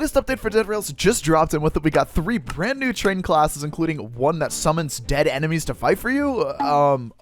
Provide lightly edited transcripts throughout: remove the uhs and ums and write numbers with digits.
latest update for Dead Rails just dropped, and with it we got 3 brand new train classes, including one that summons dead enemies to fight for you.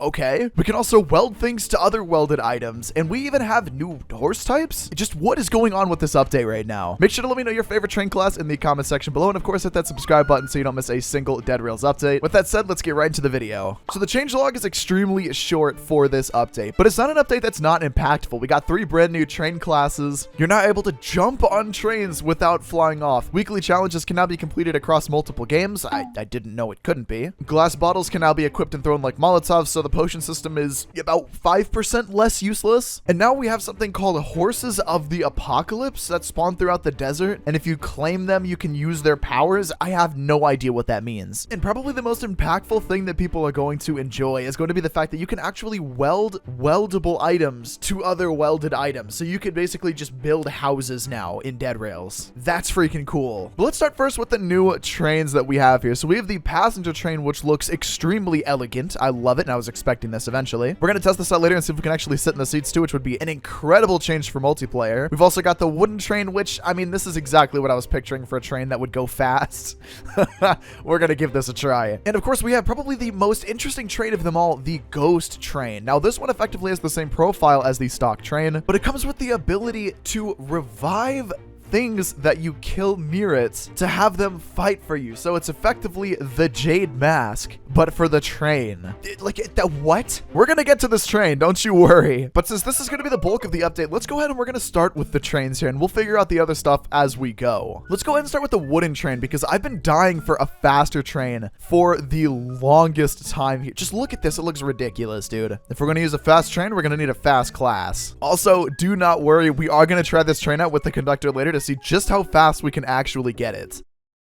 Okay. We can also weld things to other welded items, and we even have new horse types. Just what is going on with this update right now? Make sure to let me know your favorite train class in the comment section below, and of course hit that subscribe button so you don't miss a single Dead Rails update. With that said, let's get right into the video. So the changelog is extremely short for this update, but it's not an update that's not impactful. We got 3 brand new train classes. You're now able to jump on trains without flying off. Weekly challenges can now be completed across multiple games. I didn't know it couldn't be. Glass bottles can now be equipped and thrown like Molotovs, so the potion system is about 5% less useless. And now we have something called Horses of the Apocalypse that spawn throughout the desert, and if you claim them, you can use their powers. I have no idea what that means. And probably the most impactful thing that people are going to enjoy is going to be the fact that you can actually weld weldable items to other welded items. So you can basically just build houses now in Dead Rails. That's freaking cool. But let's start first with the new trains that we have here. So we have the passenger train, which looks extremely elegant. I love it, and I was expecting this eventually. We're going to test this out later and see if we can actually sit in the seats too, which would be an incredible change for multiplayer. We've also got the wooden train, which, I mean, this is exactly what I was picturing for a train that would go fast. We're going to give this a try. And of course, we have probably the most interesting train of them all, the ghost train. Now, this one effectively has the same profile as the stock train, but it comes with the ability to revive things that you kill near it to have them fight for you. So it's effectively the Jade Mask, but for the train. What? We're gonna get to this train, don't you worry. But since this is gonna be the bulk of the update, let's go ahead and we're gonna start with the trains here, and we'll figure out the other stuff as we go. Let's go ahead and start with the wooden train, because I've been dying for a faster train for the longest time here. Just look at this, it looks ridiculous, dude. If we're gonna use a fast train, we're gonna need a fast class. Also, do not worry, we are gonna try this train out with the conductor later to see just how fast we can actually get it.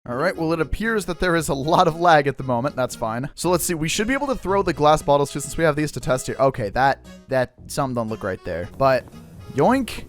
All right, well, it appears that there is a lot of lag at the moment. That's fine. So let's see. We should be able to throw the glass bottles just since we have these to test here. Okay, that something don't look right there. But yoink.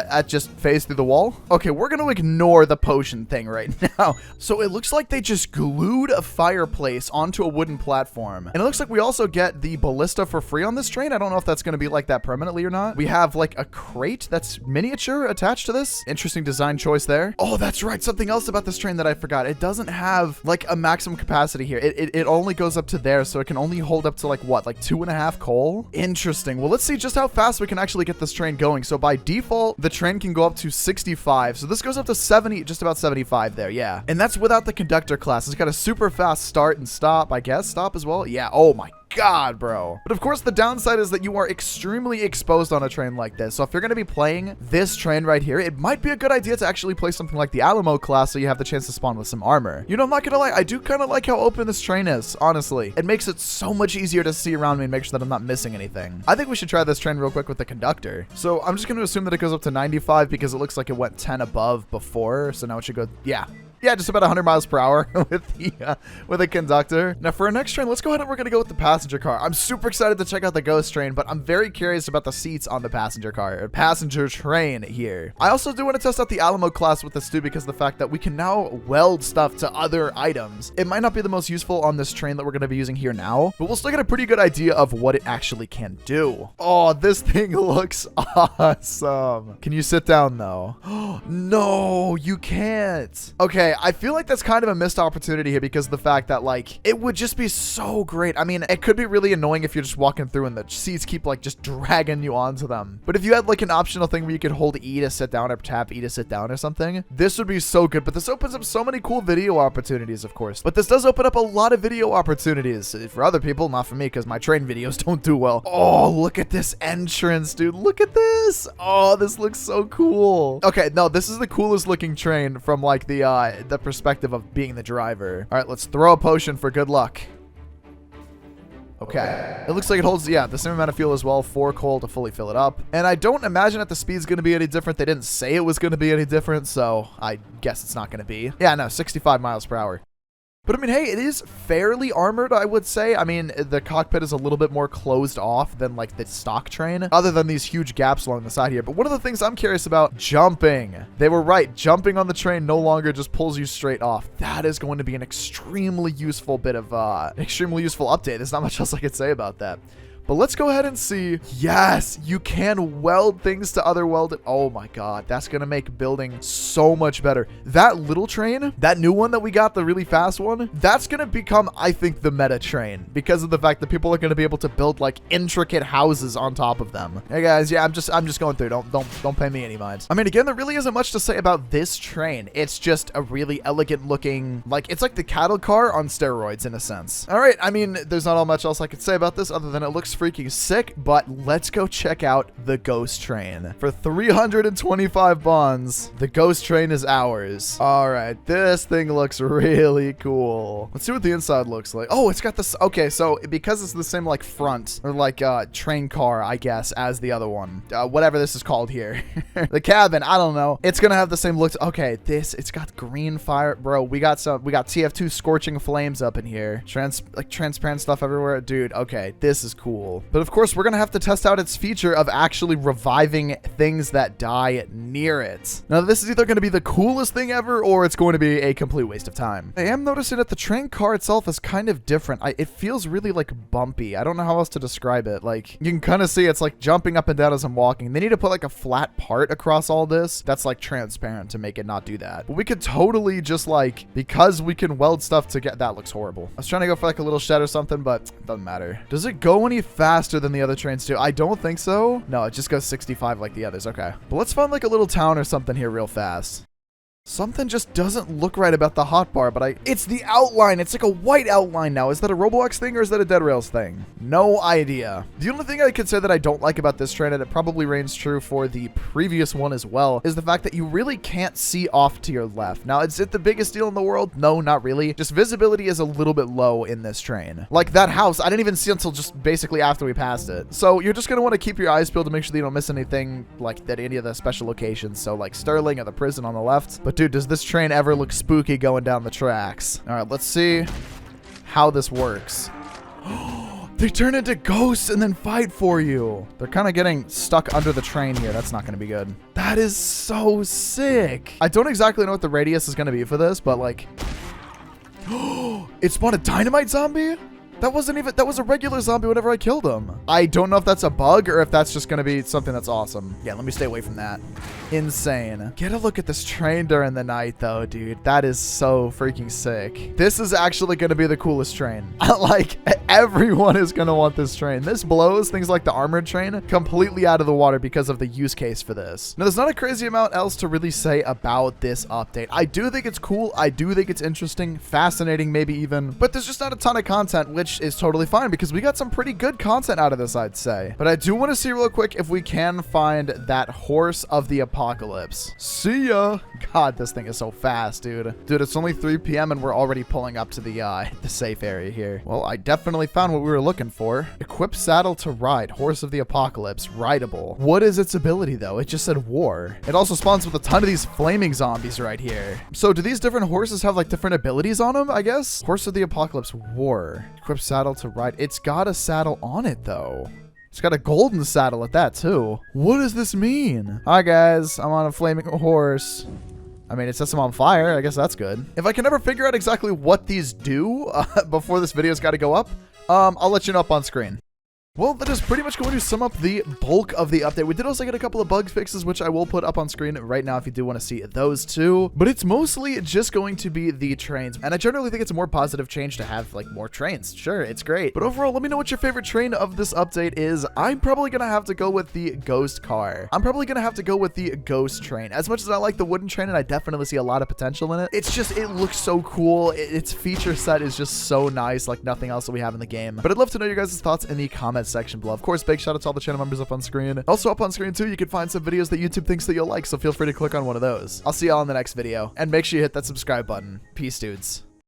I just phased through the wall. Okay, we're going to ignore the potion thing right now. So it looks like they just glued a fireplace onto a wooden platform. And it looks like we also get the ballista for free on this train. I don't know if that's going to be like that permanently or not. We have like a crate that's miniature attached to this. Interesting design choice there. Oh, that's right. Something else about this train that I forgot. It doesn't have like a maximum capacity here. It only goes up to there, so it can only hold up to like what, like 2.5 coal? Interesting. Well, let's see just how fast we can actually get this train going. So by default, the train can go up to 65. So this goes up to 70, just about 75 there. Yeah. And that's without the conductor class. It's got a super fast start and stop, I guess. Stop as well. Yeah. Oh my God, bro. But of course, the downside is that you are extremely exposed on a train like this. So if you're going to be playing this train right here, it might be a good idea to actually play something like the Alamo class so you have the chance to spawn with some armor. You know, I'm not going to lie, I do kind of like how open this train is, honestly. It makes it so much easier to see around me and make sure that I'm not missing anything. I think we should try this train real quick with the conductor. So I'm just going to assume that it goes up to 95 because it looks like it went 10 above before. So now it should go, yeah. Yeah, just about 100 miles per hour with the conductor. Now for our next train, let's go ahead and we're going to go with the passenger car. I'm super excited to check out the ghost train, but I'm very curious about the seats on the passenger car, or passenger train here. I also do want to test out the Alamo class with this too, because of the fact that we can now weld stuff to other items. It might not be the most useful on this train that we're going to be using here now, but we'll still get a pretty good idea of what it actually can do. Oh, this thing looks awesome. Can you sit down though? No, you can't. Okay, I feel like that's kind of a missed opportunity here because of the fact that, like, it would just be so great. I mean, it could be really annoying if you're just walking through and the seats keep, like, just dragging you onto them. But if you had, like, an optional thing where you could hold E to sit down or tap E to sit down or something, this would be so good. But this opens up so many cool video opportunities, of course. But this does open up a lot of video opportunities for other people, not for me, because my train videos don't do well. Oh, look at this entrance, dude. Look at this. Oh, this looks so cool. Okay, no, this is the coolest looking train from, like, the perspective of being the driver. All right, let's throw a potion for good luck. Okay. It looks like it holds, yeah, the same amount of fuel as well, 4 coal to fully fill it up. And I don't imagine that the speed's going to be any different. They didn't say it was going to be any different, so I guess it's not going to be. Yeah, no, 65 miles per hour. But I mean, hey, it is fairly armored, I would say. I mean, the cockpit is a little bit more closed off than like the stock train, other than these huge gaps along the side here. But one of the things I'm curious about, jumping. They were right. Jumping on the train no longer just pulls you straight off. That is going to be an extremely useful bit of, extremely useful update. There's not much else I could say about that. But let's go ahead and see. Yes, you can weld things to other welded. Oh my God, that's going to make building so much better. That little train, that new one that we got, the really fast one, that's going to become, I think, the meta train because of the fact that people are going to be able to build like intricate houses on top of them. Hey guys, yeah, I'm just going through. Don't pay me any mind. I mean, again, there really isn't much to say about this train. It's just a really elegant looking, like, it's like the cattle car on steroids in a sense. All right, I mean, there's not all much else I could say about this other than it looks freaking sick, but let's go check out the ghost train. For 325 bonds, the ghost train is ours. All right, this thing looks really cool. Let's see what the inside looks like. Oh, it's got this. Okay, so because it's the same like front or like train car, I guess, as the other one, whatever this is called here. The cabin, I don't know. It's gonna have the same looks. Okay, it's got green fire, bro. We got TF2 scorching flames up in here. Transparent stuff everywhere, dude. Okay, this is cool. But of course, we're gonna have to test out its feature of actually reviving things that die near it. Now, this is either gonna be the coolest thing ever, or it's going to be a complete waste of time. I am noticing that the train car itself is kind of different. It feels really like bumpy. I don't know how else to describe it. Like, you can kind of see it's like jumping up and down as I'm walking. They need to put like a flat part across all this that's like transparent to make it not do that. But we could totally just like, because we can weld stuff to get, that looks horrible. I was trying to go for like a little shed or something, but it doesn't matter. Does it go any faster than the other trains do? I don't think so. No, it just goes 65 like the others. Okay. But let's find like a little town or something here real fast. Something just doesn't look right about the hotbar, but it's the outline. It's like a white outline now. Is that a Roblox thing or is that a Dead Rails thing? No idea. The only thing I could say that I don't like about this train, and it probably reigns true for the previous one as well, is the fact that you really can't see off to your left. Now, is it the biggest deal in the world? No, not really. Just visibility is a little bit low in this train. Like that house, I didn't even see until just basically after we passed it. So you're just going to want to keep your eyes peeled to make sure that you don't miss anything like that, any of the special locations. So like Sterling or the prison on the left. But dude, does this train ever look spooky going down the tracks? All right, let's see how this works. They turn into ghosts and then fight for you. They're kind of getting stuck under the train here. That's not going to be good. That is so sick. I don't exactly know what the radius is going to be for this, but like, it spawned a dynamite zombie? That was a regular zombie whenever I killed him. I don't know if that's a bug or if that's just going to be something that's awesome. Yeah, let me stay away from that. Insane. Get a look at this train during the night though, dude. That is so freaking sick. This is actually going to be the coolest train. Like, everyone is going to want this train. This blows things like the armored train completely out of the water because of the use case for this. Now, there's not a crazy amount else to really say about this update. I do think it's cool. I do think it's interesting, fascinating maybe even, but there's just not a ton of content, which is totally fine because we got some pretty good content out of this, I'd say. But I do want to see real quick if we can find that horse of the apocalypse. See ya. God, this thing is so fast, dude. Dude, it's only 3 p.m. and we're already pulling up to the safe area here. Well, I definitely found what we were looking for. Equip saddle to ride. Horse of the apocalypse. Rideable. What is its ability, though? It just said war. It also spawns with a ton of these flaming zombies right here. So do these different horses have like different abilities on them, I guess? Horse of the apocalypse. War. Equip saddle to ride. It's got a saddle on it, though. It's got a golden saddle at that, too. What does this mean? Hi, guys. I'm on a flaming horse. I mean, it sets them on fire. I guess that's good. If I can ever figure out exactly what these do before this video's got to go up, I'll let you know up on screen. Well, that is pretty much going to sum up the bulk of the update. We did also get a couple of bug fixes, which I will put up on screen right now if you do want to see those too. But it's mostly just going to be the trains. And I generally think it's a more positive change to have like more trains. Sure, it's great. But overall, let me know what your favorite train of this update is. I'm probably going to have to go with the ghost car. I'm probably going to have to go with the ghost train. As much as I like the wooden train and I definitely see a lot of potential in it, it's just, it looks so cool. Its feature set is just so nice, like nothing else that we have in the game. But I'd love to know your guys' thoughts in the comments section below. Of course, big shout out to all the channel members up on screen. Also up on screen too, you can find some videos that YouTube thinks that you'll like, so feel free to click on one of those. I'll see y'all in the next video, and make sure you hit that subscribe button. Peace, dudes.